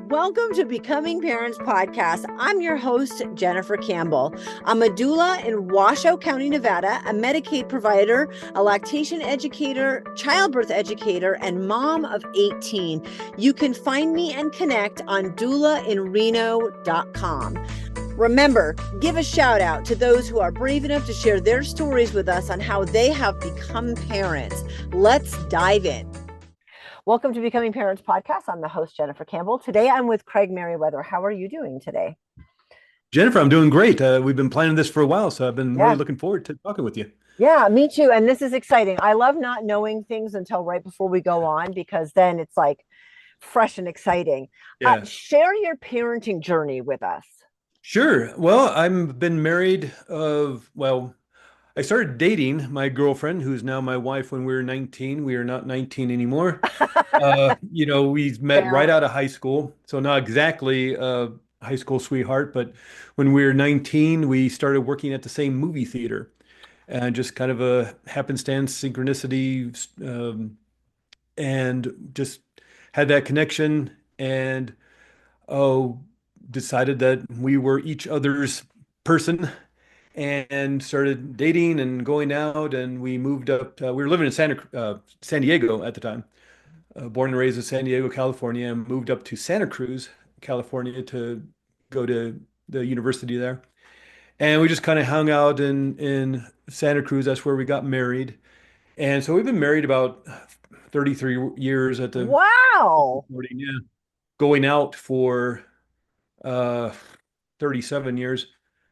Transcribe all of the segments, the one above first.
Welcome to Becoming Parents Podcast. I'm your host, Jennifer Campbell. I'm a doula in Washoe County, Nevada, a Medicaid provider, a lactation educator, childbirth educator, and mom of 18. You can find me and connect on doulainreno.com. Remember, give a shout out to those who are brave enough to share their stories with us on how they have become parents. Let's dive in. Welcome to Becoming Parents Podcast. I'm the host, Jennifer Campbell. Today, I'm with Craig Meriwether. How are you doing today? Jennifer, I'm doing great. We've been planning this for a while, so I've been really Yeah. looking forward to talking with you. Yeah, me too. And this is exciting. I love not knowing things until right before we go on, because then it's like fresh and exciting. Yeah, Share your parenting journey with us. sure. Well, I've been married I started dating my girlfriend, who's now my wife, when we were 19. We are not 19 anymore. We met right Fair. out of high school, so not exactly a high school sweetheart, but when we were 19, we started working at the same movie theater. And just kind of a happenstance, synchronicity, and just had that connection and oh decided that we were each other's person and started dating and going out, and we moved up we were living in San Diego at the time, born and raised in San Diego, California, and moved up to Santa Cruz, California, to go to the university there. And we just kind of hung out in Santa Cruz. That's where we got married. And so we've been married about 33 years at the Wow. recording, yeah. Going out for uh 37 years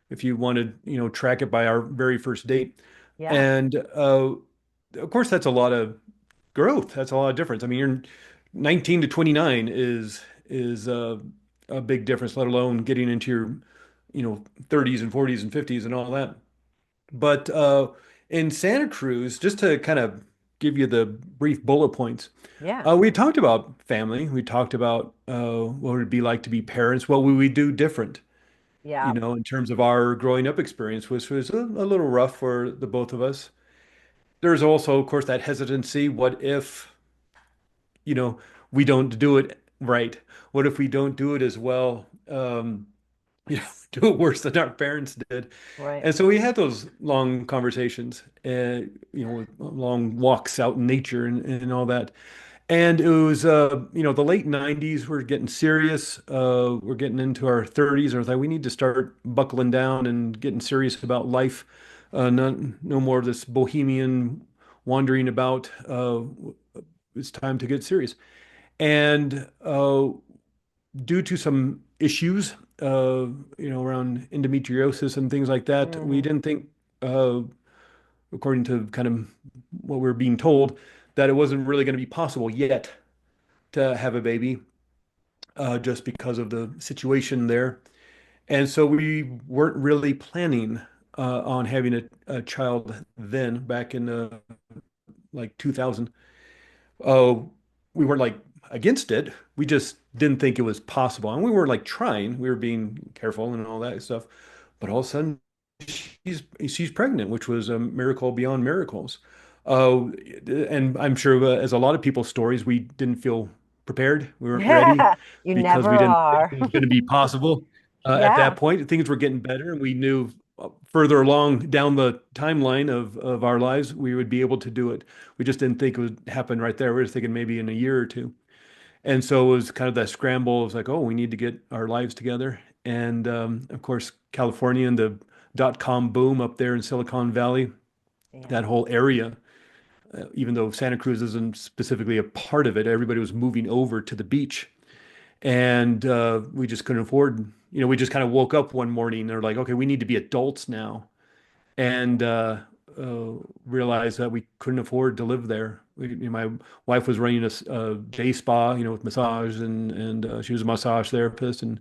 if you wanted, track it by our very first date. Yeah. And of course that's a lot of growth. That's a lot of difference. I mean, you're 19 to 29 is a big difference, let alone getting into your, 30s and 40s and 50s and all that. But in Santa Cruz, just to kind of give you the brief bullet points, Yeah. we talked about family. We talked about what would it be like to be parents. What would we do different, Yeah. in terms of our growing up experience, which was a little rough for the both of us. There's also, of course, that hesitancy. What if, you know, we don't do it right? What if we don't do it as well? Do it worse than our parents did. Right. And so we had those long conversations, with long walks out in nature and all that. And it was, the late 90s, we're getting serious. We're getting into our 30s. I was like, we need to start buckling down and getting serious about life. No more of this bohemian wandering about. It's time to get serious. And due to some issues, around endometriosis and things like that, we Hmm. didn't think, uh, according to kind of what we were being told, that it wasn't really going to be possible yet to have a baby, just because of the situation there. And so we weren't really planning on having a child then, back in like 2000. Uh, we weren't like against it. We just didn't think it was possible. And we were like trying, we were being careful and all that stuff. But all of a sudden, she's pregnant, which was a miracle beyond miracles. Uh, and I'm sure, as a lot of people's stories, we didn't feel prepared. We weren't ready Yeah. You because we never didn't think are. it was going to be possible. At that Yeah. point, things were getting better, and we knew further along down the timeline of our lives, we would be able to do it. We just didn't think it would happen right there. We were just thinking maybe in a year or two. And so it was kind of that scramble. It was like, oh, we need to get our lives together. And of course, California and the dot-com boom up there in Silicon Valley, Yeah. that whole area, even though Santa Cruz isn't specifically a part of it, everybody was moving over to the beach. And we just couldn't afford, we just kind of woke up one morning. They're like, okay, we need to be adults now. And uh, realized that we couldn't afford to live there. My wife was running a day spa, with massage, and she was a massage therapist, and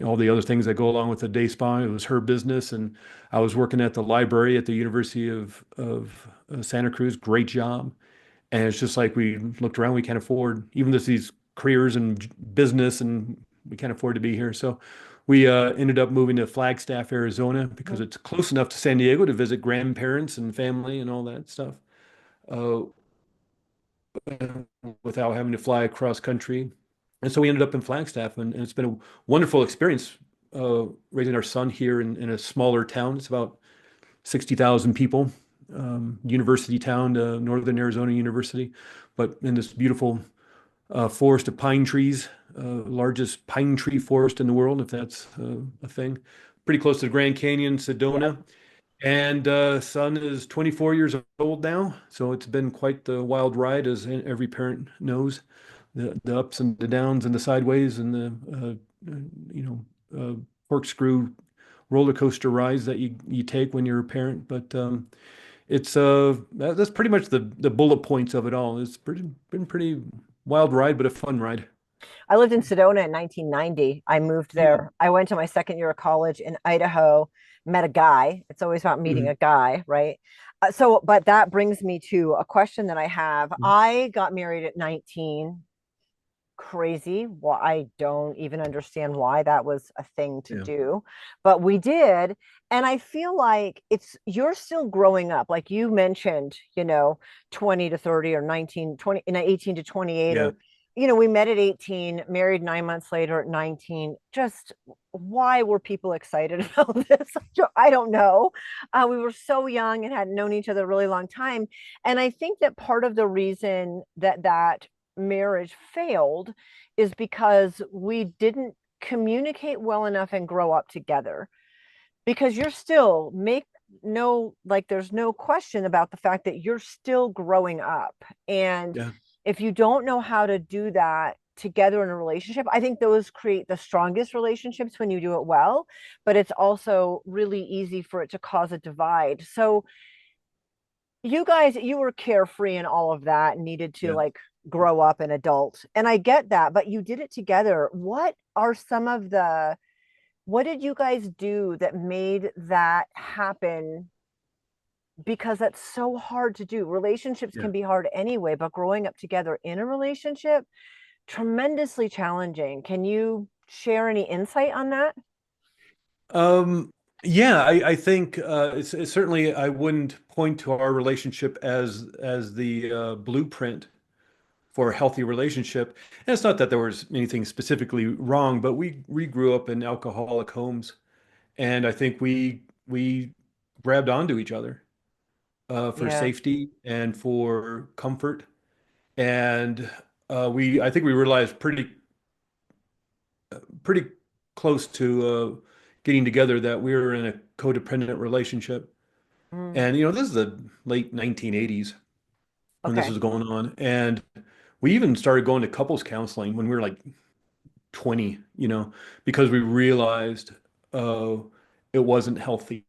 all the other things that go along with the day spa. It was her business, and I was working at the library at the University of Santa Cruz. Great job. And it's just like we looked around, we can't afford even these careers and business, and we can't afford to be here. So we ended up moving to Flagstaff, Arizona, because Mhm. it's close enough to San Diego to visit grandparents and family and all that stuff, uh, without having to fly across country. And so we ended up in Flagstaff, and it's been a wonderful experience raising our son here in a smaller town. It's about 60,000 people, university town, Northern Arizona University, but in this beautiful forest of pine trees, largest pine tree forest in the world, if that's a thing. Pretty close to the Grand Canyon, Yeah. Sedona. And son is 24 years old now, so it's been quite the wild ride, as every parent knows. The ups and the downs and the sideways and the you corkscrew roller coaster rides that you take when you're a parent. But it's that's pretty much the bullet points of it all. It's been pretty wild ride, but a fun ride. I lived in Sedona in 1990. I moved Yeah. there. I went to my second year of college in Idaho, met a guy. It's always about meeting Mhm. a guy, right? But that brings me to a question that I have. Mhm. I got married at 19. Crazy. Well, I don't even understand why that was a thing to Yeah. do, but we did. And I feel like you're still growing up. Like you mentioned, 20 to 30 or 19, 20, 18 to 28, Yeah. or, we met at 18, married 9 months later at 19. Just why were people excited about this? I don't know. We were so young and had known each other a really long time. And I think that part of the reason that marriage failed is because we didn't communicate well enough and grow up together. Because you're still make no like there's no question about the fact that you're still growing up. And Yeah. if you don't know how to do that together in a relationship, I think those create the strongest relationships when you do it well, but it's also really easy for it to cause a divide. So you guys, you were carefree and all of that, and needed to Yeah. like grow up and adult, and I get that, but you did it together. What did you guys do that made that happen? Because that's so hard to do. Relationships Yeah. can be hard anyway, but growing up together in a relationship, tremendously challenging. Can you share any insight on that? Um, yeah, I think it's certainly I wouldn't point to our relationship as the blueprint for a healthy relationship. And it's not that there was anything specifically wrong, but we grew up in alcoholic homes, and I think we grabbed onto each other for Yeah. safety and for comfort, and we I think we realized pretty close to getting together that we were in a codependent relationship. Mm, And this is the late 1980s when this okay. was going on. And we even started going to couples counseling when we were like 20, because we realized uh, it wasn't healthy.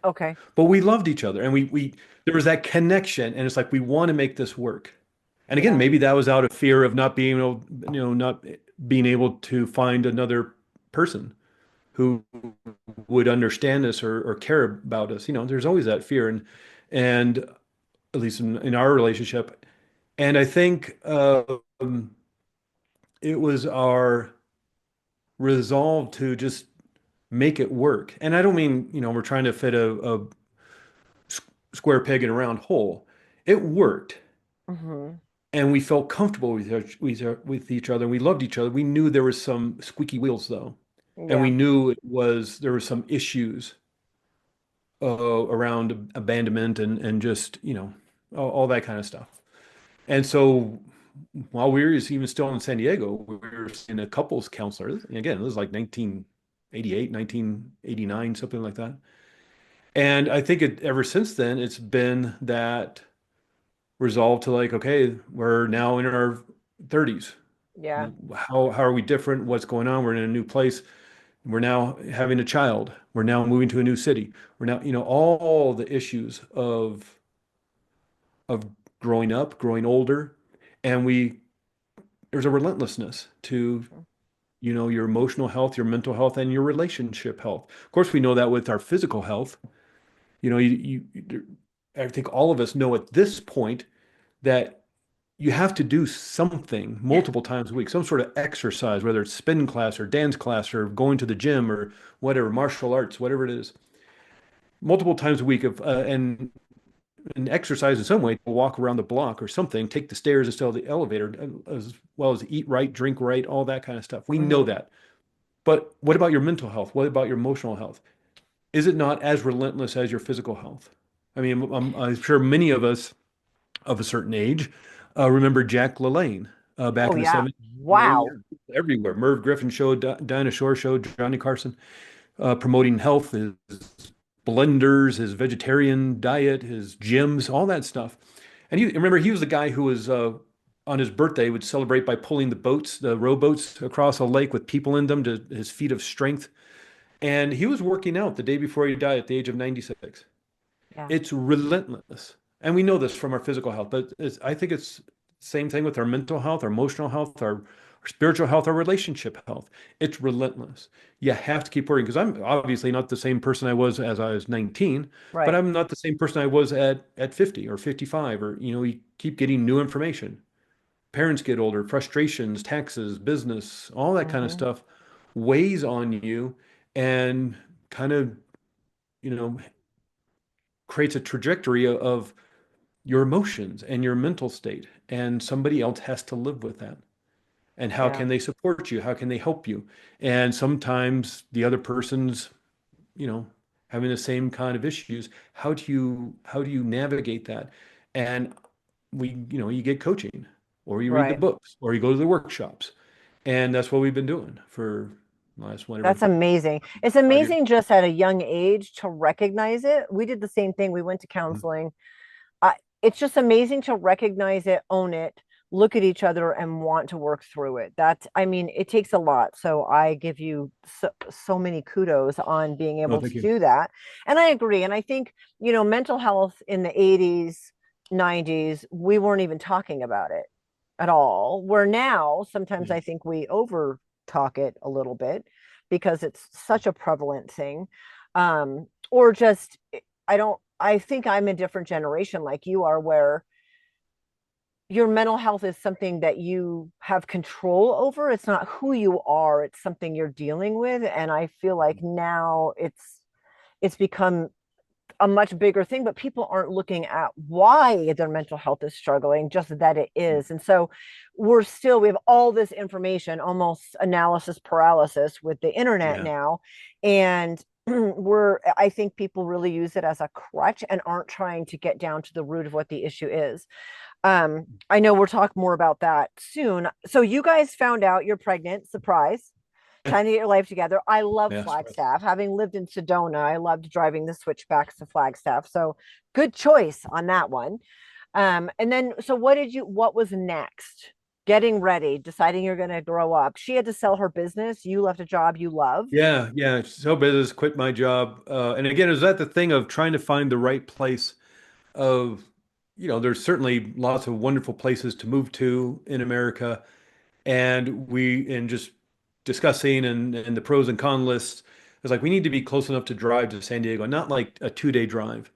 Okay. But we loved each other, and we there was that connection, and it's like we want to make this work. And again, Yeah. maybe that was out of fear of not being able, not being able to find another person who would understand us or care about us. There's always that fear, and at least in our relationship. And I think it was our resolve to just make it work. And I don't mean, we're trying to fit a square peg in a round hole. It worked. Hmm. And we felt comfortable with each other. We loved each other. We knew there was some squeaky wheels though. And we Yeah. knew there was some issues around abandonment and just, all that kind of stuff. And so while we were even still in San Diego, we were in a couples counselor. And again, it was like 1988, 1989, something like that. And I think ever since then, it's been that resolve to like, okay, we're now in our 30s. Yeah. How are we different? What's going on? We're in a new place. We're now having a child. We're now moving to a new city. We're now, all the issues of growing up, growing older, and there's a relentlessness to, your emotional health, your mental health, and your relationship health. Of course, we know that with our physical health. I think all of us know at this point that you have to do something multiple times a week, some sort of exercise, whether it's spin class or dance class or going to the gym or whatever, martial arts, whatever it is, multiple times a week and and exercise in some way, walk around the block or something, take the stairs instead of the elevator, as well as eat right, drink right, all that kind of stuff. We know Hmm. that. But what about your mental health? What about your emotional health? Is it not as relentless as your physical health? I mean, I'm sure many of us of a certain age remember Jack LaLanne back Oh in the yeah. 70s, Wow. everywhere. Merv Griffin show, Dinah Shore show, Johnny Carson promoting health, his blenders, his vegetarian diet, his gyms, all that stuff. And remember, he was the guy who was on his birthday would celebrate by pulling the boats, the rowboats across a lake with people in them to his feat of strength. And he was working out the day before he died at the age of 96. Yeah. It's relentless. And we know this from our physical health, but I think it's the same thing with our mental health, our emotional health, our spiritual health, our relationship health. It's relentless. You have to keep working because I'm obviously not the same person I was as I was 19, but Right. I'm not the same person I was at 50 or 55, or you keep getting new information. Parents get older, frustrations, taxes, business, all that kind of Hmm. stuff weighs on you and kind of, you know, creates a trajectory of your emotions and your mental state. And somebody else has to live with that. And how Yeah. can they support you? How can they help you? And sometimes the other person's, you know, having the same kind of issues. How do you navigate that? And you get coaching or you read the Right. books or you go to the workshops. And that's what we've been doing for last whatever That's amazing. It's 5 years. amazing just at a young age to recognize it. We did the same thing. We went to Mhm. counseling. It's just amazing to recognize it, own it, look at each other, and want to work through it. I mean, it takes a lot. So I give you so many kudos on being No, able to thank you. do that. And I agree. And I think, mental health in the 80s, 90s, we weren't even talking about it at all. Where now, sometimes Yeah. I think we over talk it a little bit because it's such a prevalent thing. Or just, I think I'm a different generation like you are, where your mental health is something that you have control over. It's not who you are, it's something you're dealing with. And I feel like now it's become a much bigger thing, but people aren't looking at why their mental health is struggling, just that it is. And so we have all this information, almost analysis paralysis with the internet Yeah. now. And I think people really use it as a crutch and aren't trying to get down to the root of what the issue is. I know we'll talk more about that soon. So you guys found out you're pregnant, surprise, trying to get your life together. I love Yeah. Flagstaff. Having lived in Sedona, I loved driving the switchbacks to Flagstaff. So good choice on that one. And then so what was next? Getting ready, deciding you're gonna grow up. She had to sell her business. You left a job you loved. Yeah, yeah. So business, quit my job. And again, is that the thing of trying to find the right place of, there's certainly lots of wonderful places to move to in America. And just discussing and the pros and con lists, it's like we need to be close enough to drive to San Diego, not like a 2 day drive.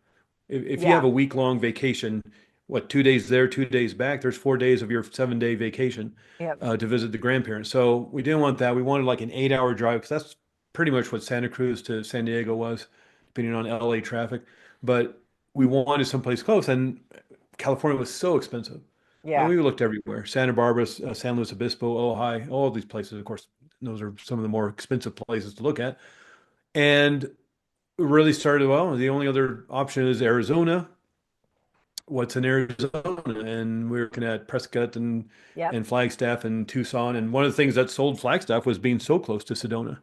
If you have Yeah. a week-long vacation, what, 2 days there, 2 days back, there's 4 days of your 7 day vacation Yep. to visit the grandparents. So we didn't want that. We wanted like an 8 hour drive because that's pretty much what Santa Cruz to San Diego was, depending on LA traffic. But we wanted someplace close, and California was so expensive. And Yeah. we looked everywhere: Santa Barbara, San Luis Obispo, Ojai, all these places. Of course, those are some of the more expensive places to look at. And really started, well, the only other option is Arizona. What's in Arizona? And we were looking at Prescott and Yep. Flagstaff and Tucson. And one of the things that sold Flagstaff was being so close to Sedona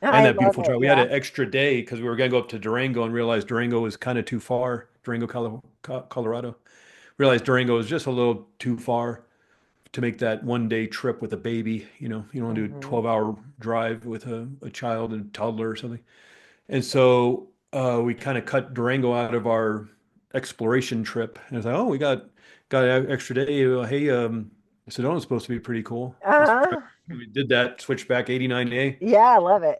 and I that love beautiful it. drive. We had Yeah. an extra day because we were going to go up to Durango and realized Durango was kind of too far. Durango, Colorado. Realized Durango was just a little too far to make that 1 day trip with a baby. You don't want to do a Hmm. 12-hour drive with a child and toddler or something. And so we kind of cut Durango out of our exploration trip. And I was like, oh, we got an extra day. Hey, Sedona's supposed to be pretty cool. Let's try. Uh-huh. We did that, switch back 89A. Yeah, I love it.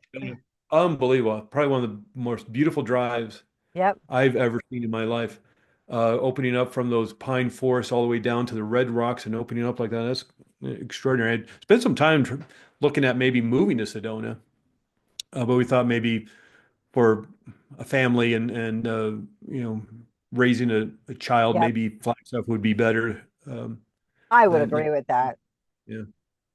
Unbelievable. Probably one of the most beautiful drives Yep. I've ever seen in my life. Opening up from those pine forests all the way down to the red rocks and opening up like that. That's extraordinary. I spent some time looking at maybe moving to Sedona, but we thought maybe for a family and you know raising a child, Yep. maybe Flagstaff would be better I would than agree with that. yeah.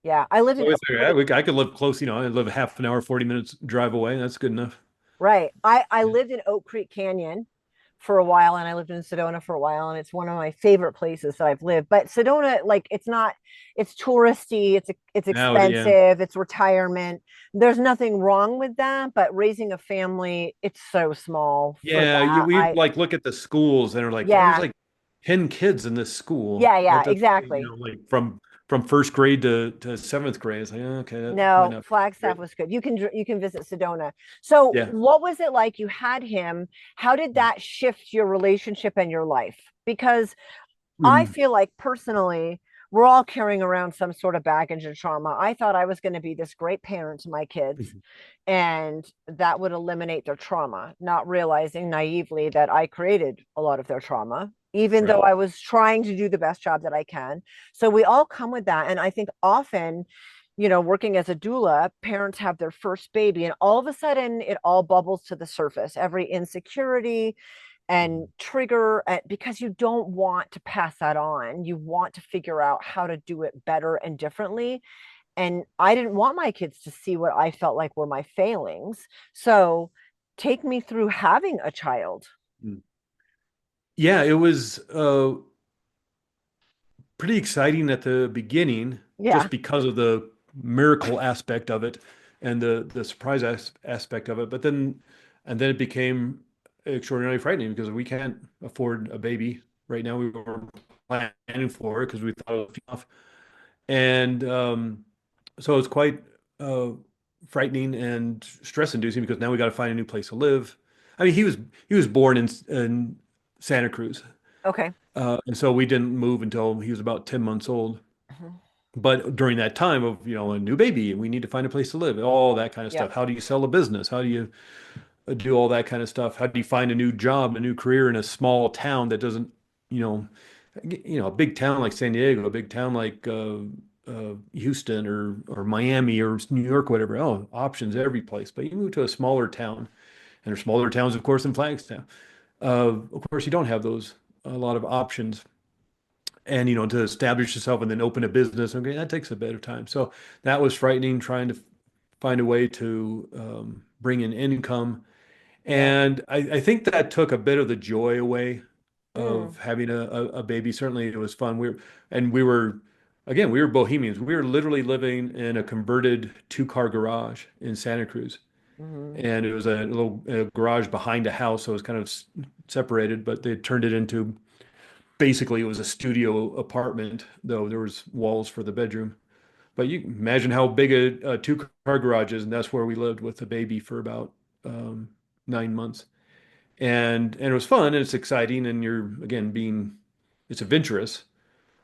Yeah. I lived in Well, Oak Creek. I could live close, I live half an hour, 40 minutes drive away. That's good enough. Right. I Yeah. lived in Oak Creek Canyon for a while, and I lived in Sedona for a while, and it's one of my favorite places that I've lived. But Sedona, like, it's not, it's touristy, it's Now, yeah. expensive, it's retirement. There's nothing wrong with that, but raising a family, it's so small for Yeah, that. we like look at the schools and are like, oh, there's Yeah, like 10 kids in this school. yeah, That yeah, doesn't, exactly. like from first grade to seventh grade. It's like, oh, okay, that might No, not be Flagstaff great. was good. You can visit Sedona. So, Yeah. what was it like? You had him. How did that shift your relationship and your life? Because I Mhm. feel like personally, we're all carrying around some sort of baggage and trauma. I thought I was going to be this great parent to my kids, and that would eliminate their trauma, not realizing naively that I created a lot of their trauma, even though Right. I was trying to do the best job that I can. So we all come with that. And I think often, working as a doula, parents have their first baby, and all of a sudden it all bubbles to the surface. Every insecurity, and Mhm. trigger, because you don't want to pass that on. You want to figure out how to do it better and differently. And I didn't want my kids to see what I felt like were my failings. So take me through having a child. Mm. Yeah, it was pretty exciting at the beginning Yeah. just because of the miracle aspect of it and the surprise aspect of it. But then it became extraordinarily frightening because we can't afford a baby right now. We were planning for it because we thought it was enough. And so it's quite uh, frightening and stress inducing because now we got to find a new place to live. I mean, he was born in Santa Cruz. Okay. And so we didn't move until he was about 10 months old. Mhm. But during that time of, a new baby, we need to find a place to live, all that kind of stuff. Yep. How do you sell a business? How do you do all that kind of stuff? How do you find a new job, a new career in a small town that doesn't, you know, a big town like San Diego, a big town like Houston or Miami or New York, whatever. Oh, options every place. But you move to a smaller town, and there's smaller towns, of course, in Flagstaff. Of course, you don't have those a lot of options and to establish yourself and then open a business, okay, that takes a bit of time. So that was frightening, trying to find a way to bring in income. Yeah. And I think that took a bit of the joy away Mm. of having a baby. Certainly it was fun. We were bohemians. We were literally living in a converted two-car garage in Santa Cruz. Hmm. And it was a little garage behind a house, so it was kind of separated, but they turned it into basically it was a studio apartment, though there was walls for the bedroom. But you imagine how big a two-car garage is, and that's where we lived with the baby for about 9 months. And it was fun and it's exciting, and you're again being it's adventurous,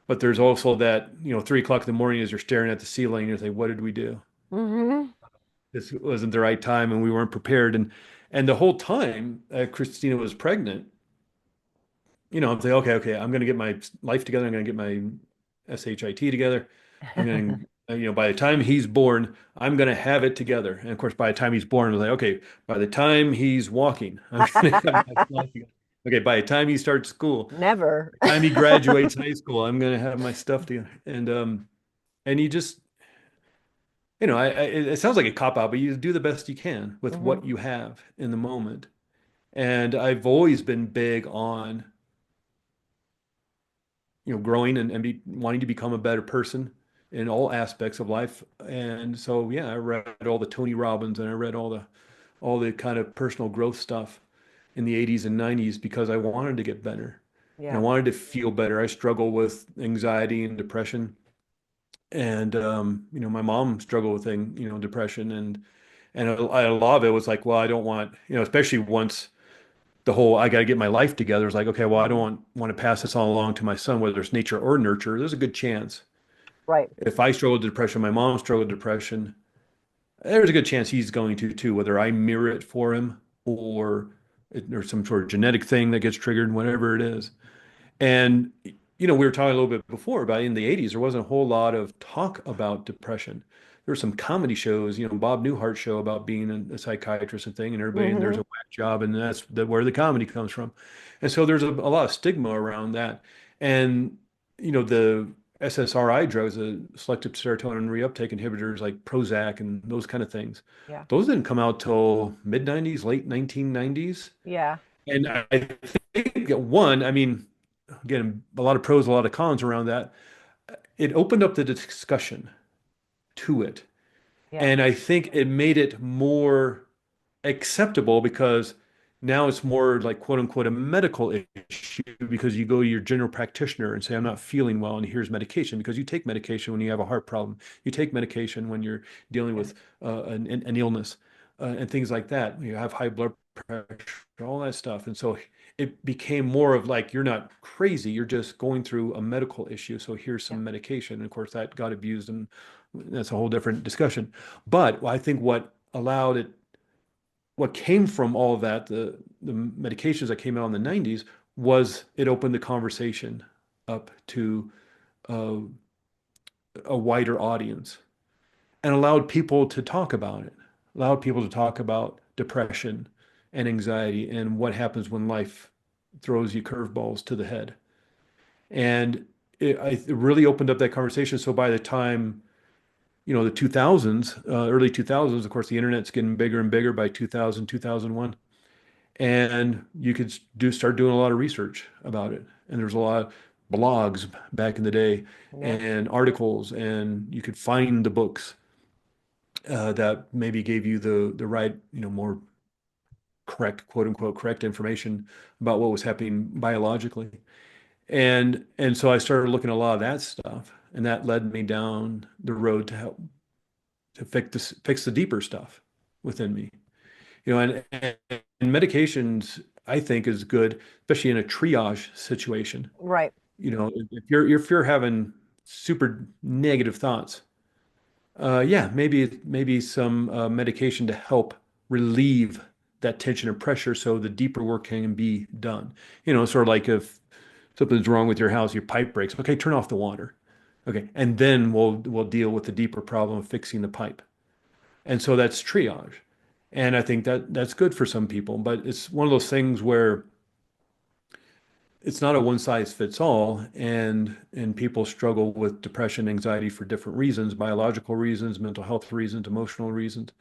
but there's also that 3 o'clock in the morning as you're staring at the ceiling, you're thinking, what did we do? Hmm. This wasn't the right time, and we weren't prepared. And the whole time Christina was pregnant, I'm thinking, okay, I'm going to get my life together. I'm going to get my SHIT together. I'm going to, by the time he's born, I'm going to have it together. And of course, by the time he's born, I was like, okay, by the time he's walking, I'm going to have my life together. Okay, by the time he starts school, Never. by the time he graduates high school, I'm going to have my stuff together. And you just, it sounds like a cop out, but you do the best you can with what Hmm. you have in the moment. And I've always been big on growing and wanting to become a better person in all aspects of life. And so, yeah, I read all the Tony Robbins and I read all the kind of personal growth stuff in the 80s and 90s because I wanted to get better and I Yeah. wanted to feel better. I struggle with anxiety and depression. And my mom struggled with depression and a lot of it was like, well, I don't want, especially once the whole I got to get my life together is like, okay, well, I don't Hmm. want to pass this on along to my son, whether it's nature or nurture. There's a good chance. Right. If I struggle with depression, my mom struggled with depression, there's a good chance he's going to too, whether I mirror it for him or there's some sort of genetic thing that gets triggered, whatever it is. And, we were talking a little bit before about in the 80s, there wasn't a whole lot of talk about depression. There were some comedy shows, Bob Newhart show about being a psychiatrist and thing, and everybody, and there's Hmm. a job, and where the comedy comes from. And so there's a lot of stigma around that. And the SSRI drugs, the selective serotonin reuptake inhibitors like Prozac and those kind of things, Yeah. those didn't come out till mid 90s, late 1990s. Yeah. And I think that one, I mean, again, a lot of pros, a lot of cons around that. It opened up the discussion to it. Yeah. And I think it made it more acceptable because now it's more like quote unquote a medical issue because you go to your general practitioner and say, I'm not feeling well, and here's medication because you take medication when you have a heart problem. You take medication when you're dealing Yeah. with an illness and things like that. You have high blood pressure, all that stuff. And so it became more of like, you're not crazy, you're just going through a medical issue. So here's Yeah. some medication. And of course, that got abused, and that's a whole different discussion. But I think what came from all of that, the medications that came out in the 90s, was it opened the conversation up to uh, a wider audience and allowed people to talk about it, allowed people to talk about depression and anxiety and what happens when life throws you curveballs to the head. And it really opened up that conversation. So by the time, the 2000s, early 2000s, of course, the internet's getting bigger and bigger by 2000, 2001. And you could start doing a lot of research about it. And there's a lot of blogs back in the day Yeah. and articles, and you could find the books that maybe gave you the right, more correct, quote unquote, correct information about what was happening biologically. And so I started looking at a lot of that stuff, and that led me down the road to help to fix the deeper stuff within me. And medications, I think, is good, especially in a triage situation. Right. If you're having super negative thoughts, yeah, maybe some medication to help relieve that tension and pressure, so the deeper work can be done. Sort of like if something's wrong with your house, your pipe breaks. Okay, turn off the water. Okay, and then we'll deal with the deeper problem of fixing the pipe. And so that's triage. And I think that's good for some people, but it's one of those things where it's not a one size fits all, and people struggle with depression, anxiety for different reasons, biological reasons, mental health reasons, emotional reasons,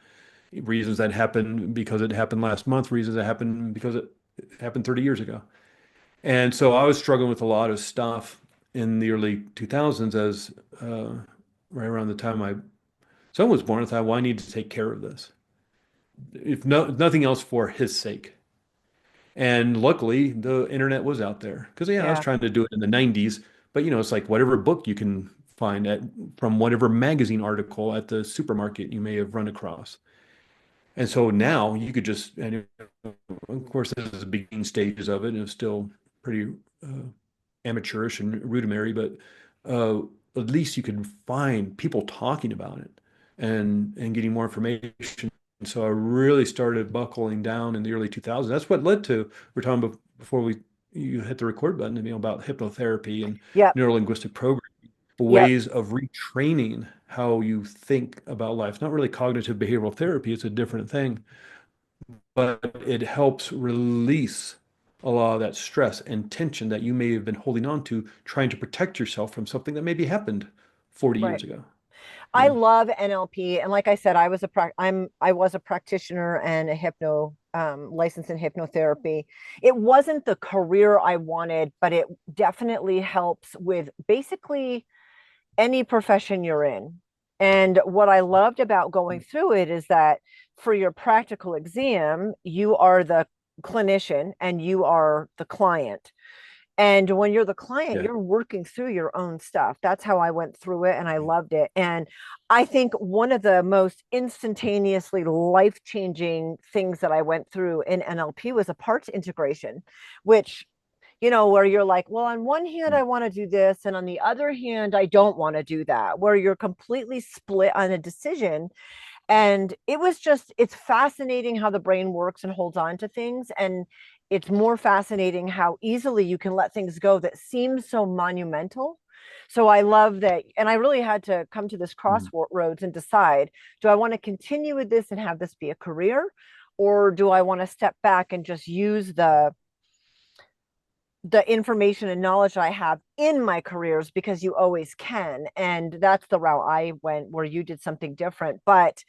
reasons that happen because it happened last month, reasons that happen because it happened 30 years ago. And so I was struggling with a lot of stuff in the early 2000s as right around the time my son was born. I thought, well, I need to take care of this, if nothing else, for his sake. And luckily, the internet was out there because, yeah, I was Yeah. trying to do it in the 90s, but it's like whatever book you can find from whatever magazine article at the supermarket you may have run across. And so now you could just, and of course, this is the beginning stages of it, and it's still pretty amateurish and rudimentary, but uh, at least you can find people talking about it and getting more information. So I really started buckling down in the early 2000s. That's what led to, we're talking about before you hit the record button, about hypnotherapy and Yep. neuro-linguistic programming, Yep. ways of retraining how you think about life. It's not really cognitive behavioral therapy, it's a different thing, but it helps release a lot of that stress and tension that you may have been holding on to, trying to protect yourself from something that maybe happened 40 Right. years ago. I love NLP, and like I said, I was a practitioner and a licensed in hypnotherapy. It wasn't the career I wanted, but it definitely helps with basically any profession you're in. And what I loved about going through it is that for your practical exam, you are the clinician and you are the client. And when you're the client, Yeah. you're working through your own stuff. That's how I went through it, and I loved it. And I think one of the most instantaneously life-changing things that I went through in NLP was a parts integration, which, where you're like, well, on one hand, I want to do this, and on the other hand, I don't want to do that, where you're completely split on a decision. And it's fascinating how the brain works and holds on to things. And it's more fascinating how easily you can let things go that seem so monumental. So I love that. And I really had to come to this Mhm. crossroads and decide, do I want to continue with this and have this be a career? or do I want to step back and just use the information and knowledge I have in my careers, because you always can. And that's the route I went, where you did something different. But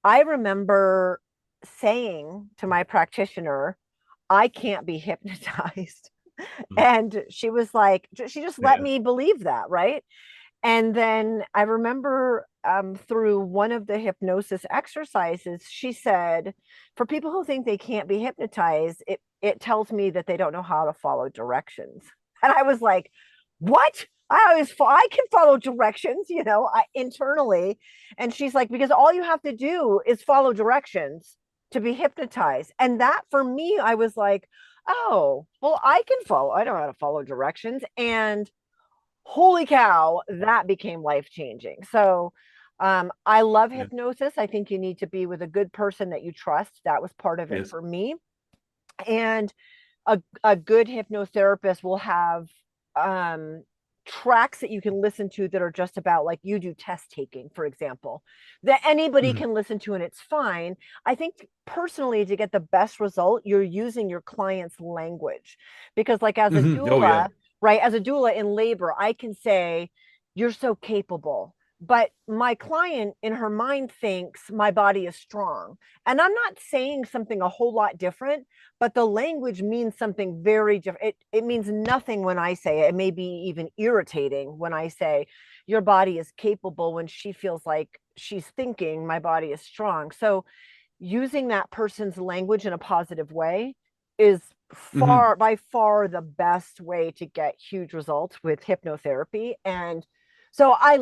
I remember saying to my practitioner, I can't be hypnotized. Mhm. And she was like, she just let Yeah. me believe that. Right. And then I remember through one of the hypnosis exercises, she said, for people who think they can't be hypnotized, it tells me that they don't know how to follow directions. And I was like, what? I can follow directions, internally. And she's like, because all you have to do is follow directions to be hypnotized. And that for me, I was like, oh, well, I can follow. I know how to follow directions. And holy cow, that became life changing. So I love Yeah. hypnosis. I think you need to be with a good person that you trust. That was part of it Yes. for me. And a good hypnotherapist will have um, tracks that you can listen to that are just about, like, you do test taking, for example, that anybody Mhm. can listen to and it's fine. I think personally, to get the best result, you're using your client's language, because, like, as a Oh yeah. doula, right, as a doula in labor, I can say, you're so capable. But my client in her mind thinks my body is strong. And I'm not saying something a whole lot different, but the language means something very different. It means nothing when I say it. It may be even irritating when I say your body is capable, when she feels like she's thinking my body is strong. So using that person's language in a positive way is Hmm. far by far the best way to get huge results with hypnotherapy. And so I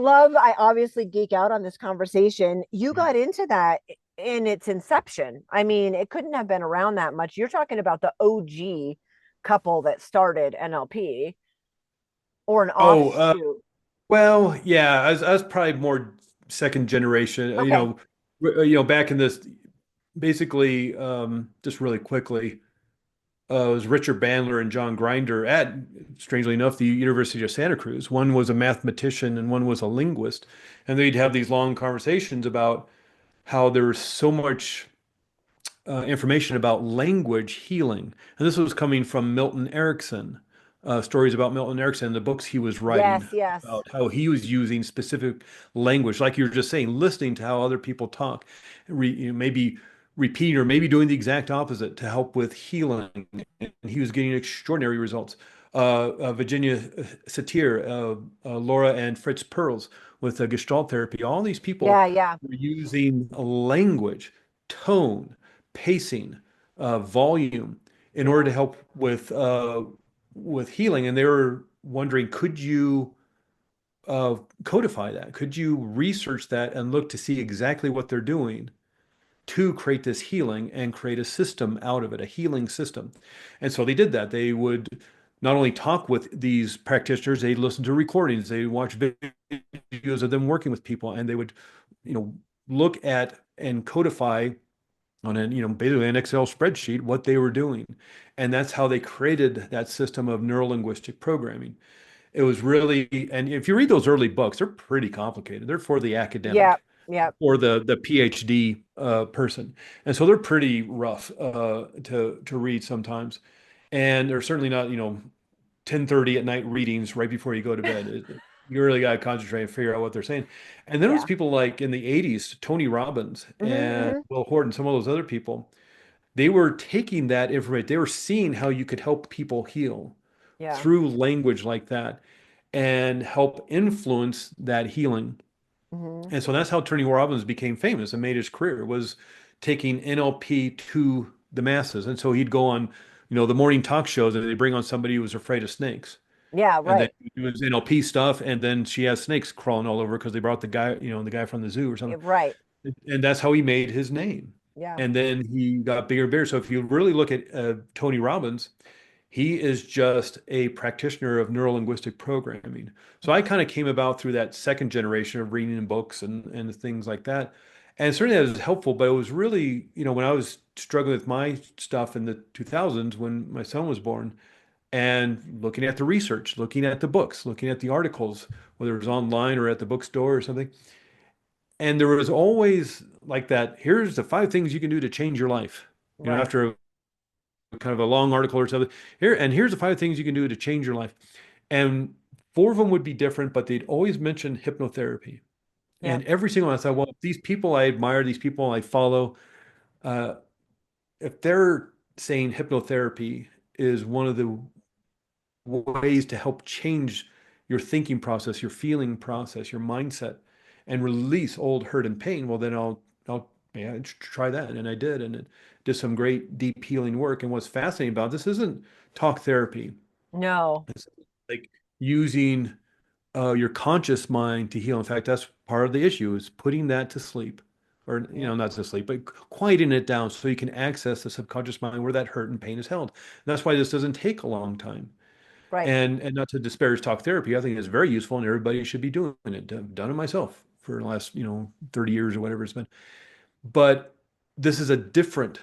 obviously geek out on this conversation. You got into that in its inception. I mean, it couldn't have been around that much. You're talking about the OG couple that started NLP, or an Oh, offshoot. well, yeah, I was probably more second generation. Okay. Back in this, basically, just really quickly, it was Richard Bandler and John Grinder at, strangely enough, the University of Santa Cruz. One was a mathematician and one was a linguist, and they'd have these long conversations about how there's so much information about language healing. And this was coming from Milton Erickson, stories about Milton Erickson, the books he was writing Yes, yes. about how he was using specific language, like you were just saying, listening to how other people talk, maybe repeating or maybe doing the exact opposite to help with healing. And he was getting extraordinary results. Virginia Satir, Laura and Fritz Perls with Gestalt therapy, all these people Yeah, yeah. were using language, tone, pacing, volume in order to Yeah. help with healing. And they were wondering, could you codify that? Could you research that and look to see exactly what they're doing to create this healing and create a system out of it, a healing system? And so they did that. They would not only talk with these practitioners, they'd listen to recordings, they'd watch videos of them working with people, and they would, you know, look at and codify on basically an Excel spreadsheet what they were doing. And that's how they created that system of neuro-linguistic programming. It was really, and if you read those early books, they're pretty complicated. They're for the Yeah. academic Yeah. or the PhD person. And so they're pretty rough to read sometimes. And they're certainly not, 10:30 at night readings right before you go to bed. You really got to concentrate and figure out what they're saying. And then it was Yeah. people like in the 80s, Tony Robbins Hmm, and hmm. Will Horton, some of those other people, they were taking that information, they were seeing how you could help people heal Yeah. through language like that and help influence that healing. Hmm. And so that's how Tony Robbins became famous and made his career, was taking NLP to the masses. And so he'd go on, the morning talk shows and they bring on somebody who was afraid of snakes. Yeah, And then right. he do his NLP stuff, and then she has snakes crawling all over because they brought the guy from the zoo or Yeah, something. right. And that's how he made his name. Yeah. And then he got bigger and bigger. So if you really look at Tony Robbins, he is just a practitioner of neuro-linguistic programming. So I kind of came about through that second generation of reading books and things like that. And certainly that was helpful, but it was really, when I was struggling with my stuff in the 2000s when my son was born, and looking at the research, looking at the books, looking at the articles, whether it was online or at the bookstore or something. And there was always like that, here's the 5 things you can do to change your life. Right. after kind of a long article or something. Here's the 5 things you can do to change your life. And 4 of them would be different, but they'd always mention hypnotherapy. Yeah. And every single one, I thought, well, these people I admire, these people I follow, uh, if they're saying hypnotherapy is one of the ways to help change your thinking process, your feeling process, your mindset, and release old hurt and pain, well, then I'll yeah, try that. And I did, and it did some great deep healing work. And what's fascinating about this isn't talk therapy. No. It's like using your conscious mind to heal. In fact, that's part of the issue is putting that to sleep, or Yeah. not to sleep, but quieting it down so you can access the subconscious mind where that hurt and pain is held. And that's why this doesn't take a long time. Right. And not to disparage talk therapy, I think it's very useful and everybody should be doing it. I've done it myself for the last, 30 years or whatever it's been. But this is a different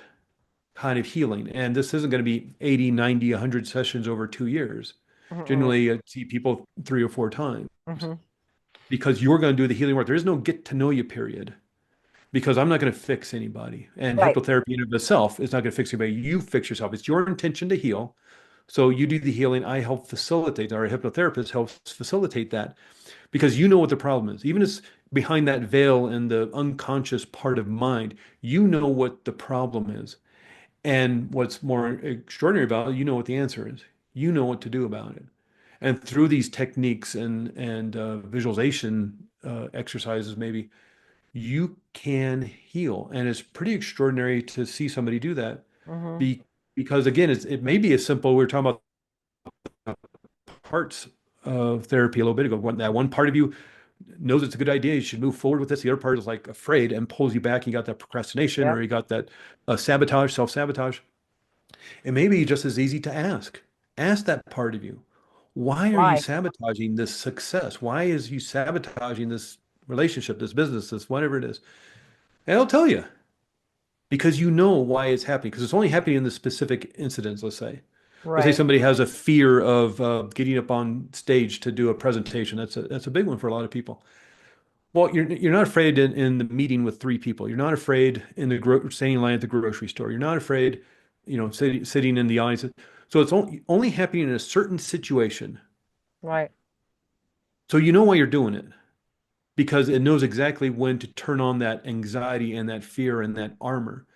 kind of healing. And this isn't going to be 80, 90, 100 sessions over 2 years. Mm-mm. Generally, I see people 3 or 4 times Mm-hmm. because you're going to do the healing work. There is no get to know you period because I'm not going to fix anybody. And Right. hypnotherapy in and of itself is not going to fix anybody. You fix yourself. It's your intention to heal. So you do the healing. I help facilitate, our hypnotherapist helps facilitate that because you know what the problem is. Even if it's behind that veil in the unconscious part of mind, you know what the problem is. And what's more extraordinary about it, you know what the answer is. You know what to do about it. And through these techniques and visualization exercises, maybe you can heal. And it's pretty extraordinary to see somebody do that. Mm-hmm. Be, because again, it may be as simple. We were talking about parts of therapy a little bit ago. That one part of you knows it's a good idea. You should move forward with this. The other part is like afraid and pulls you back. You got that procrastination or Yep. you got that sabotage, self-sabotage. It may be just as easy to ask. Ask that part of you. Why are you Why? sabotaging this success? Why is you sabotaging this relationship, this business, this whatever it is? And I'll tell you, because you know why it's happening. Because it's only happening in the specific incidents, let's say. Let's say Right. somebody has a fear of getting up on stage to do a presentation. That's a big one for a lot of people. Well, you're not afraid in the meeting with 3 people. You're not afraid in the standing in line at the grocery store. You're not afraid, sitting in the audience. So it's only happening in a certain situation. Right. So you know why you're doing it because it knows exactly when to turn on that anxiety and that fear and that armor.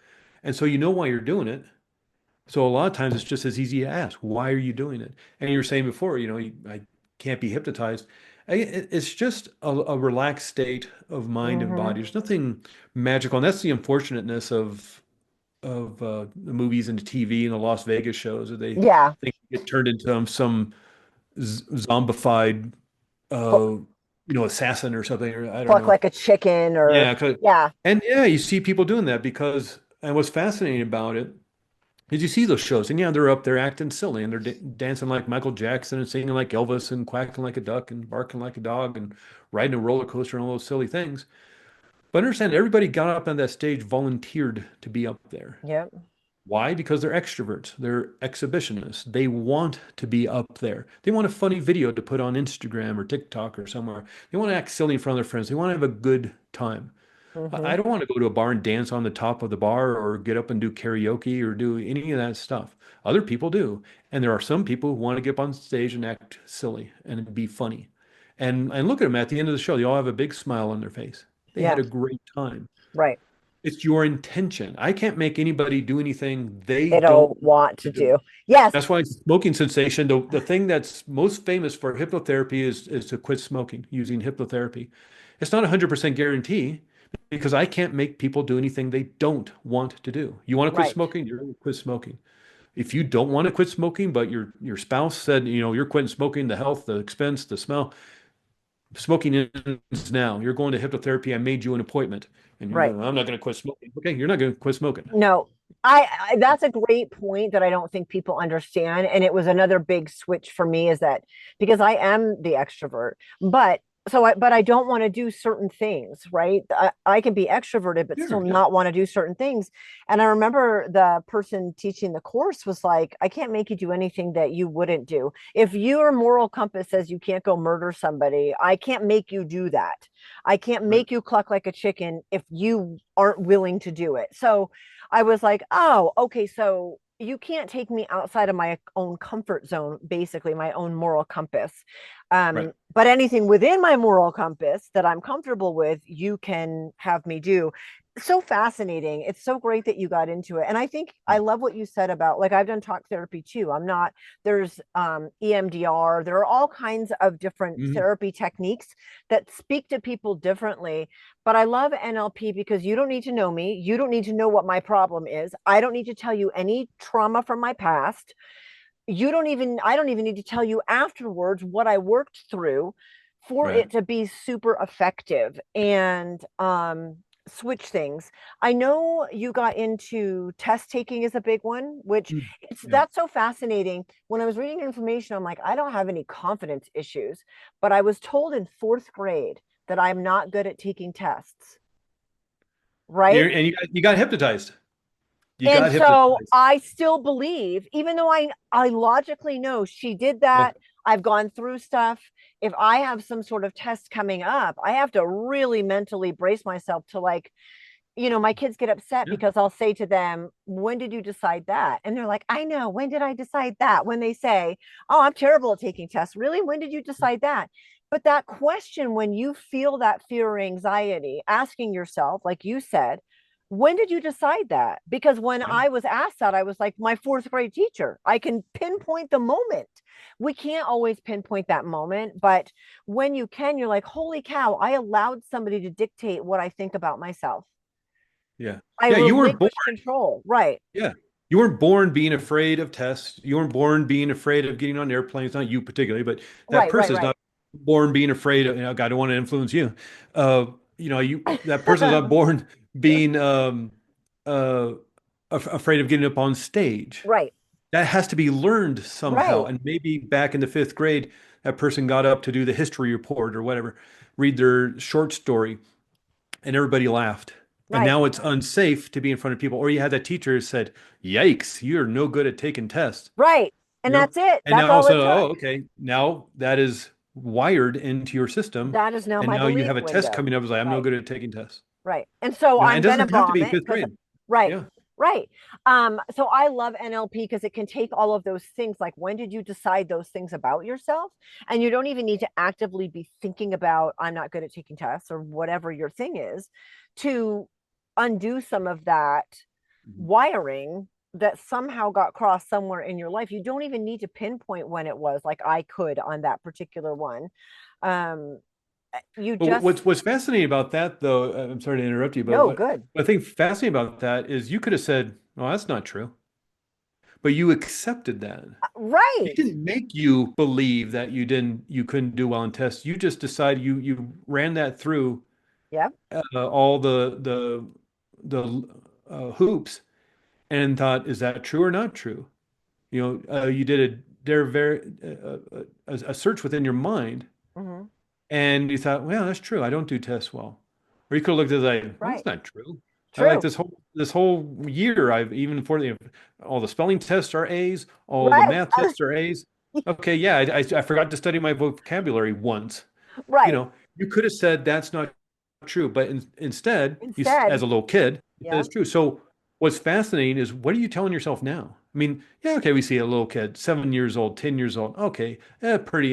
And so you know why you're doing it. So a lot of times it's just as easy to ask, why are you doing it? And you were saying before, I can't be hypnotized. It's just a relaxed state of mind and Mm-hmm. body. There's nothing magical, and that's the unfortunateness of the movies and the TV and the Las Vegas shows that they Yeah. think get turned into some zombified, Cl- uh, assassin or something, or I don't Cluck know. like a chicken or Yeah, yeah. and yeah, you see people doing that and what's fascinating about it. Did you see those shows? And yeah, they're up there acting silly and they're dancing like Michael Jackson and singing like Elvis and quacking like a duck and barking like a dog and riding a roller coaster and all those silly things. But understand, everybody got up on that stage, volunteered to be up there. Yep. Why? Because they're extroverts, they're exhibitionists. They want to be up there. They want a funny video to put on Instagram or TikTok or somewhere. They want to act silly in front of their friends. They want to have a good time. I Mm-hmm. don't want to go to a bar and dance on the top of the bar or get up and do karaoke or do any of that stuff. Other people do. And there are some people who want to get up on stage and act silly and be funny. And look at them at the end of the show. They all have a big smile on their face. They had Yeah. a great time. Right. It's your intention. I can't make anybody do anything they They don't don't want to to do. do. Yes. That's why smoking cessation, the thing that's most famous for hypnotherapy is to quit smoking using hypnotherapy. It's not a 100% guarantee because I can't make people do anything they don't want to do. You want to quit Right. smoking, you're going to quit smoking. If you don't want to quit smoking, but your spouse said, you're quitting smoking, the health, the expense, the smell, smoking ends now. You're going to hypnotherapy. I made you an appointment. And you're Right. going, I'm not going to quit smoking. Okay, you're not going to quit smoking. No, that's a great point that I don't think people understand. And it was another big switch for me is that because I am the extrovert, but but I don't want to do certain things, right? I can be extroverted but still Sure, yeah, not want to do certain things. And I remember the person teaching the course was like, I can't make you do anything that you wouldn't do. If your moral compass says you can't go murder somebody, I can't make you do that. I can't right. make you cluck like a chicken if you aren't willing to do it. So I was like, oh, okay, so you can't take me outside of my own comfort zone, basically my own moral compass. Right. But anything within my moral compass that I'm comfortable with, you can have me do. So fascinating. It's so great that you got into it. And I think I love what you said about, like, I've done talk therapy too. I'm not, there's EMDR, there are all kinds of different Hmm. therapy techniques that speak to people differently. But I love NLP because you don't need to know me. You don't need to know what my problem is. I don't need to tell you any trauma from my past. I don't even need to tell you afterwards what I worked through for Right. it to be super effective and switch things. I know you got into test taking is a big one, which Mm. it's Yeah. that's so fascinating. When I was reading information, I'm like, I don't have any confidence issues, but I was told in fourth grade that I'm not good at taking tests, right? And you got hypnotized. You And got so hypnotized. I still believe, even though I logically know she did Yeah. that, I've gone through stuff. If I have some sort of test coming up, I have to really mentally brace myself to, like, my kids get upset Yeah. because I'll say to them, "When did you decide that?" And they're like, "I know. When did I decide that?" When they say, "Oh, I'm terrible at taking tests." Really? When did you decide that? But that question, when you feel that fear or anxiety, asking yourself, like you said, when did you decide that? Because when Yeah. I was asked that, I was like, my fourth grade teacher. I can pinpoint the moment. We can't always pinpoint that moment, but when you can, you're like, holy cow, I allowed somebody to dictate what I think about myself. Yeah. I Yeah. You weren't born. relinquish control. Right. Yeah. You weren't born being afraid of tests. You weren't born being afraid of getting on airplanes. Not you particularly, but that Right. Right. person's Right. not born being afraid of, I don't want to influence you. That person's not born being uh, afraid of getting up on stage. Right. That has to be learned somehow. Right. And maybe back in the fifth grade, that person got up to do the history report or whatever, read their short story, and everybody laughed. And Right. now it's unsafe to be in front of people. Or you had that teacher who said, "Yikes, you're no good at taking tests." Right. And You know? that's it. And That's now all it also, oh, took. okay, now that is wired into your system. That is now And my now you belief have a test window. coming up. It's like, I'm no Right. good at taking tests. Right. And so And I'm it going to doesn't have to bomb be it fifth because, grade. right. Yeah. Right. So I love NLP because it can take all of those things, like, when did you decide those things about yourself? And you don't even need to actively be thinking about, I'm not good at taking tests or whatever your thing is, to undo some of that Mhm. wiring that somehow got crossed somewhere in your life. You don't even need to pinpoint when it was, like I could on that particular one. Um, you But just, what's fascinating about that, though, I'm sorry to interrupt you, but no, what good. I think fascinating about that is you could have said, "Well, that's not true," but you accepted that. It Right. didn't make you believe that you couldn't do well in tests. You just decided you ran that through Yep. all the hoops and thought, is that true or not true? You did a search within your mind, Hmm. and you thought, well, that's true. I don't do tests well. Or you could have looked at it like, well, that's Right. not true. I like True. this whole year. I've even for all the spelling tests are A's, all the Right. math tests are A's. Okay, yeah, I forgot to study my vocabulary once. Right. You could have said that's not true, but instead, as Instead, a little kid, you said yeah. it's true. So what's fascinating is, what are you telling yourself now? I mean, yeah, okay, we see a little kid, 7 years old, 10 years old. Okay, pretty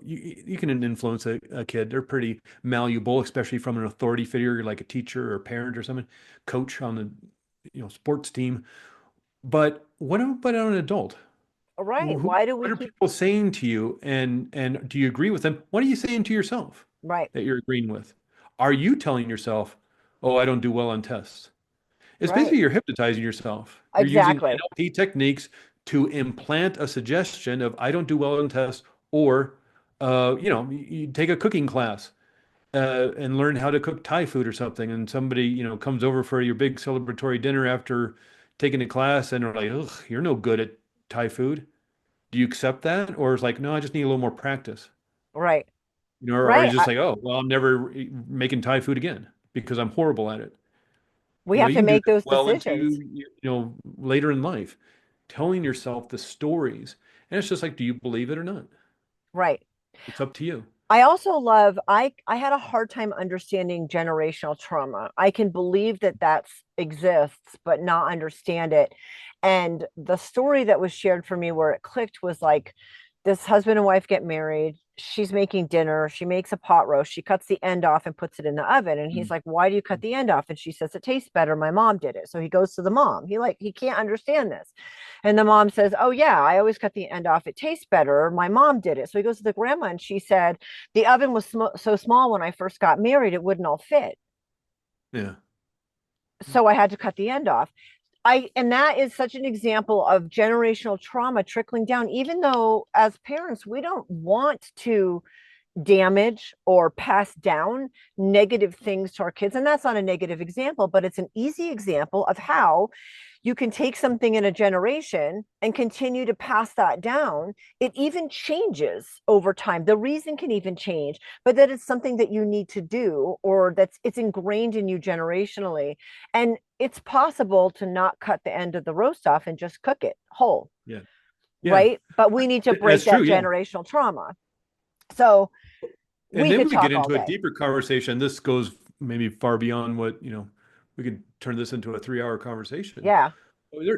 you can influence a kid. They're pretty malleable, especially from an authority figure like a teacher or a parent or someone, coach on the sports team. But what about an adult? Right. Who, Why do we what are keep, people saying to you, and do you agree with them? What are you saying to yourself right. that you're agreeing with? Are you telling yourself, "Oh, I don't do well on tests"? It's Right. basically you're hypnotizing yourself. You're using Exactly. NLP techniques to implant a suggestion of, "I don't do well on tests," or you take a cooking class and learn how to cook Thai food or something, and somebody comes over for your big celebratory dinner after taking a class, and they're like, "Ugh, you're no good at Thai food." Do you accept that, or is like, "No, I just need a little more practice"? Right. Or Right. you're just like, oh, well, I'm never making Thai food again because I'm horrible at it. We have You to can do make that those well into, decisions. later in life, telling yourself the stories. And it's just like, do you believe it or not? Right. It's up to you. I also love I had a hard time understanding generational trauma. I can believe that that exists but not understand it. And the story that was shared for me where it clicked was like this husband and wife get married. She's making dinner. She makes a pot roast. She cuts the end off and puts it in the oven. And he's Mm. like, "Why do you cut the end off?" And she says, "It tastes better. My mom did it." So he goes to the mom. He can't understand this. And the mom says, "Oh yeah, I always cut the end off. It tastes better. My mom did it." So he goes to the grandma and she said, "The oven was so small when I first got married, it wouldn't all fit. Yeah. So I had to cut the end off." And that is such an example of generational trauma trickling down, even though as parents, we don't want to damage or pass down negative things to our kids. And that's not a negative example, but it's an easy example of how you can take something in a generation and continue to pass that down. It even changes over time. The reason can even change, but that it's something that you need to do or it's ingrained in you generationally. And it's possible to not cut the end of the roast off and just cook it whole, Yeah. Yeah. right? But we need to break That's true. that Yeah. generational trauma. So And we then could we get talk all into a day. deeper conversation. This goes maybe far beyond what, we could turn this into a 3-hour conversation. Yeah.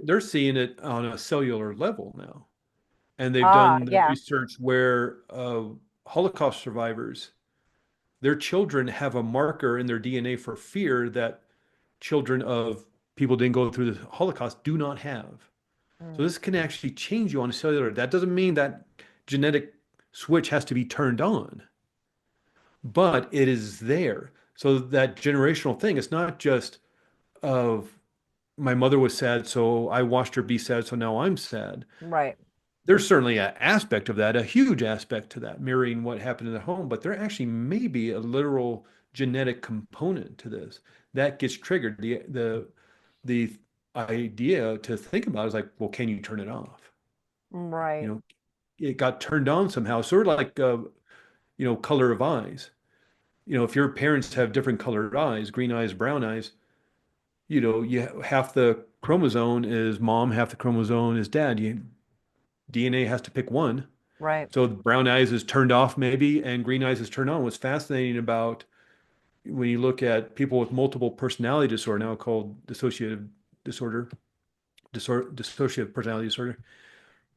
They're seeing it on a cellular level now. And they've done the Yeah. research where Holocaust survivors, their children have a marker in their DNA for fear that children of people who didn't go through the Holocaust do not have. So Mm, this can actually change you on a cellular. That doesn't mean that genetic switch has to be turned on, but it is there. So that generational thing, it's not just of my mother was sad, so I watched her be sad, so now I'm sad. right. There's certainly an aspect of that, a huge aspect to that, mirroring what happened in the home, but there actually may be a literal genetic component to this that gets triggered. The idea to think about is like, well, can you turn it off? You Right. know, it got turned on somehow, sort of like color of eyes. If your parents have different colored eyes, green eyes, brown eyes, half the chromosome is mom, half the chromosome is dad. DNA has to pick one. Right. So brown eyes is turned off maybe, and green eyes is turned on. What's fascinating about when you look at people with multiple personality disorder, now called dissociative disorder, dissociative personality disorder,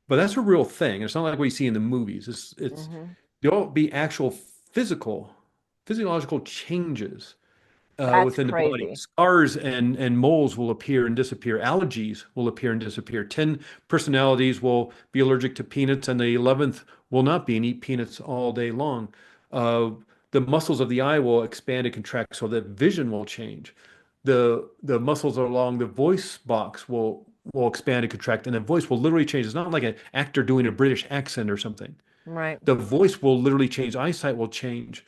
but that's a real thing. It's not like what you see in the movies. Hmm. There'll be actual physiological changes That's within the body. crazy. Scars and moles will appear and disappear. Allergies will appear and disappear. 10 personalities will be allergic to peanuts, and the 11th will not be and eat peanuts all day long. Uh, the muscles of the eye will expand and contract, so that vision will change. The muscles along the voice box will expand and contract, and the voice will literally change. It's not like an actor doing a British accent or something. Right. The voice will literally change, eyesight will change,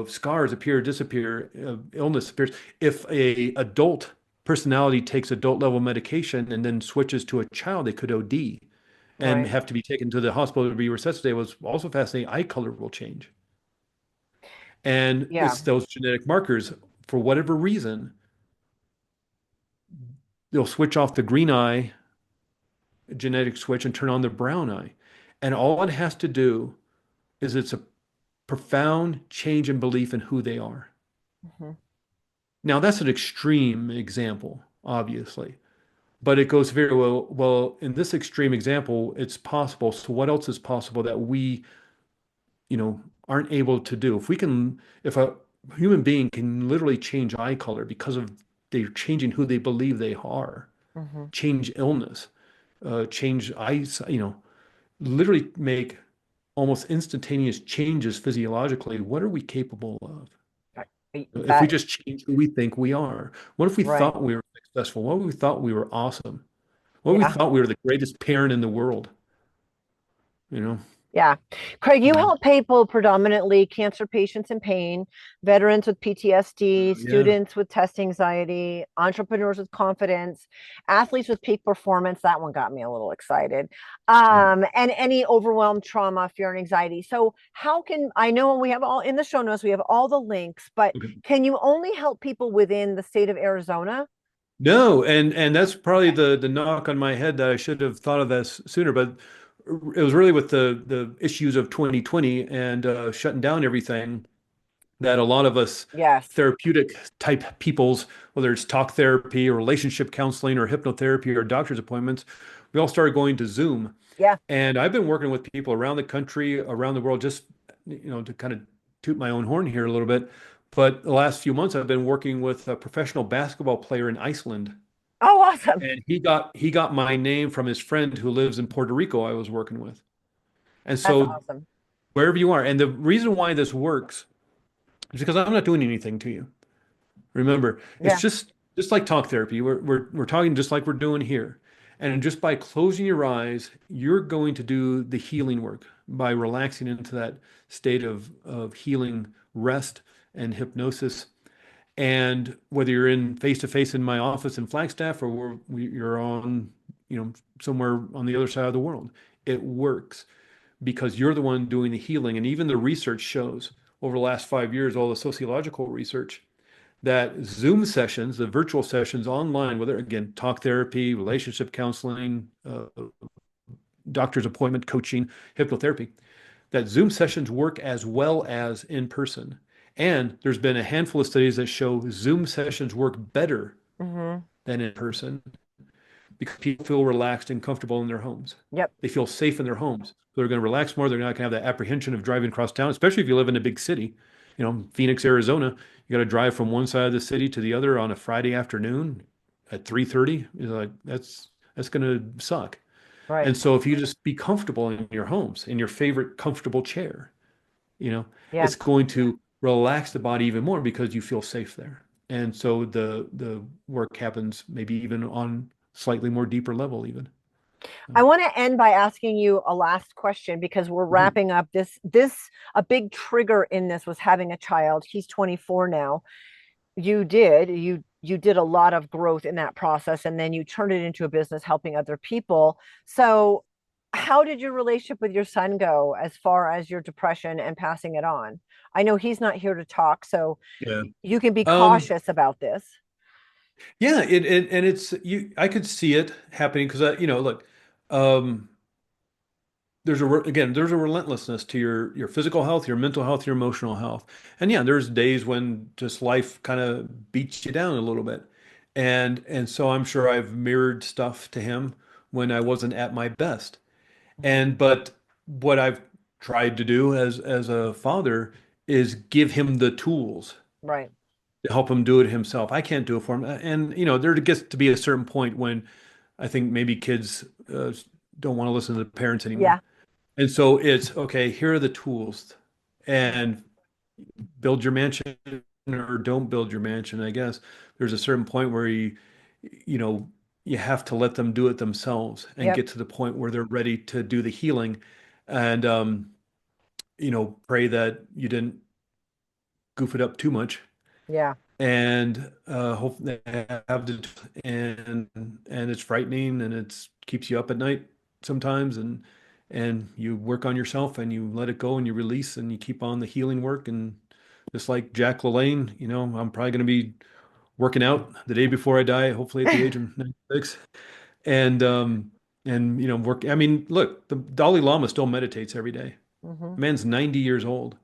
scars appear, disappear, illness appears. If a adult personality takes adult level medication and then switches to a child, they could OD and Right. have to be taken to the hospital to be resuscitated. Was also fascinating. Eye color will change. And Yeah. it's those genetic markers, for whatever reason, they'll switch off the green eye genetic switch and turn on the brown eye. And all it has to do is it's a profound change in belief in who they are. Hmm. Now, that's an extreme example, obviously, but it goes very well. Well, in this extreme example, it's possible. So, what else is possible that we, aren't able to do? If a human being can literally change eye color because of they're changing who they believe they are, Hmm. change illness, change eyes, literally make almost instantaneous changes physiologically, what are we capable of? If we That just change who we think we are, what if we right. thought we were successful? What if we thought we were awesome? What if we Yeah. thought we were the greatest parent in the world? You know? Yeah. Craig, you Mhm. help people predominantly cancer patients in pain, veterans with PTSD, Yeah. students with test anxiety, entrepreneurs with confidence, athletes with peak performance. That one got me a little excited. Yeah. And any overwhelmed trauma, fear, and anxiety. So, how can I know we have all in the show notes, we have all the links, but Okay. can you only help people within the state of Arizona? No, and that's probably the knock on my head that I should have thought of this sooner, but it was really with the issues of 2020 and shutting down everything that a lot of us Yes. therapeutic type peoples, whether it's talk therapy or relationship counseling or hypnotherapy or doctor's appointments, we all started going to Zoom. Yeah. And I've been working with people around the country, around the world, just to kind of toot my own horn here a little bit. But the last few months, I've been working with a professional basketball player in Iceland, Oh, awesome. and he got my name from his friend who lives in Puerto Rico I was working with. And That's so awesome. wherever you are, and the reason why this works is because I'm not doing anything to you. Remember, it's Yeah. just like talk therapy. We're talking just like we're doing here. And just by closing your eyes, you're going to do the healing work by relaxing into that state of healing rest and hypnosis. And whether you're in face to face in my office in Flagstaff or you're on, somewhere on the other side of the world, it works because you're the one doing the healing. And even the research shows over the last 5 years, all the sociological research that Zoom sessions, the virtual sessions online, whether again, talk therapy, relationship counseling, doctor's appointment coaching, hypnotherapy, that Zoom sessions work as well as in person. And there's been a handful of studies that show Zoom sessions work better Hmm. than in person because people feel relaxed and comfortable in their homes. Yep. They feel safe in their homes. They're going to relax more. They're not going to have that apprehension of driving across town, especially if you live in a big city. Phoenix, Arizona, you got to drive from one side of the city to the other on a Friday afternoon at 3:30. You're like, that's going to suck. Right. And so if you just be comfortable in your homes, in your favorite comfortable chair, you know, Yeah. it's going to relax the body even more because you feel safe there. And so the work happens maybe even on slightly more deeper level even. I So, want to end by asking you a last question because we're mhm. wrapping up this a big trigger in this was having a child. He's 24 now. You did a lot of growth in that process and then you turned it into a business helping other people. So how did your relationship with your son go as far as your depression and passing it on? I know he's not here to talk, so Yeah. you can be Um, cautious about this. yeah, and it's I could see it happening because look, um, there's a relentlessness to your physical health, your mental health, your emotional health. And yeah, there's days when just life kind of beats you down a little bit. And so I'm sure I've mirrored stuff to him when I wasn't at my best. Mhm. But what I've tried to do as a father is give him the tools Right. to help him do it himself. I can't do it for him. And there gets to be a certain point when I think maybe kids don't want to listen to the parents anymore. Yeah. And so it's okay, here are the tools and build your mansion or don't build your mansion. I guess there's a certain point where you know, you have to let them do it themselves and Yep. get to the point where they're ready to do the healing and, pray that you didn't goof it up too much Yeah. and hope they have the and it's frightening and it's keeps you up at night sometimes and you work on yourself and you let it go and you release and you keep on the healing work and just like Jack LaLanne, I'm probably going to be working out the day before I die, hopefully at the age of 96 and work. I mean, look, the Dalai Lama still meditates every day. Hmm. The man's 90 years old.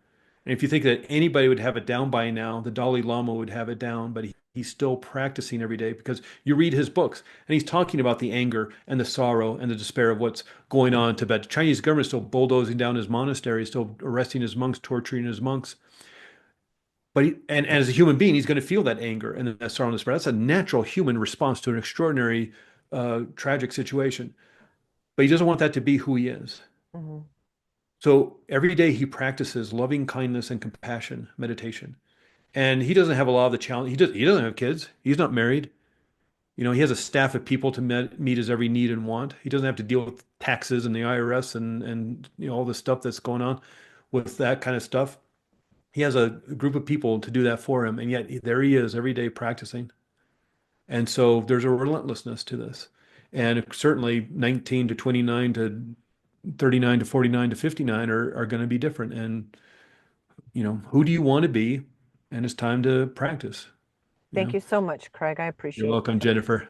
And if you think that anybody would have it down by now, the Dalai Lama would have it down, but he's still practicing every day because you read his books and he's talking about the anger and the sorrow and the despair of what's going on in Tibet. The Chinese government is still bulldozing down his monastery, still arresting his monks, torturing his monks. But and as a human being, he's going to feel that anger and that sorrow and despair. That's a natural human response to an extraordinary, tragic situation. But he doesn't want that to be who he is. Hmm. So every day he practices loving kindness and compassion meditation. And he doesn't have a lot of the challenge. He doesn't have kids. He's not married. He has a staff of people to meet his every need and want. He doesn't have to deal with taxes and the IRS and all the stuff that's going on with that kind of stuff. He has a group of people to do that for him, and yet there he is every day practicing. And so there's a relentlessness to this. And certainly 19 to 29 to 39 to 49 to 59 are going to be different. And, who do you want to be? And it's time to practice. Thank you so much, Craig. I You're appreciate welcome, it. Jennifer.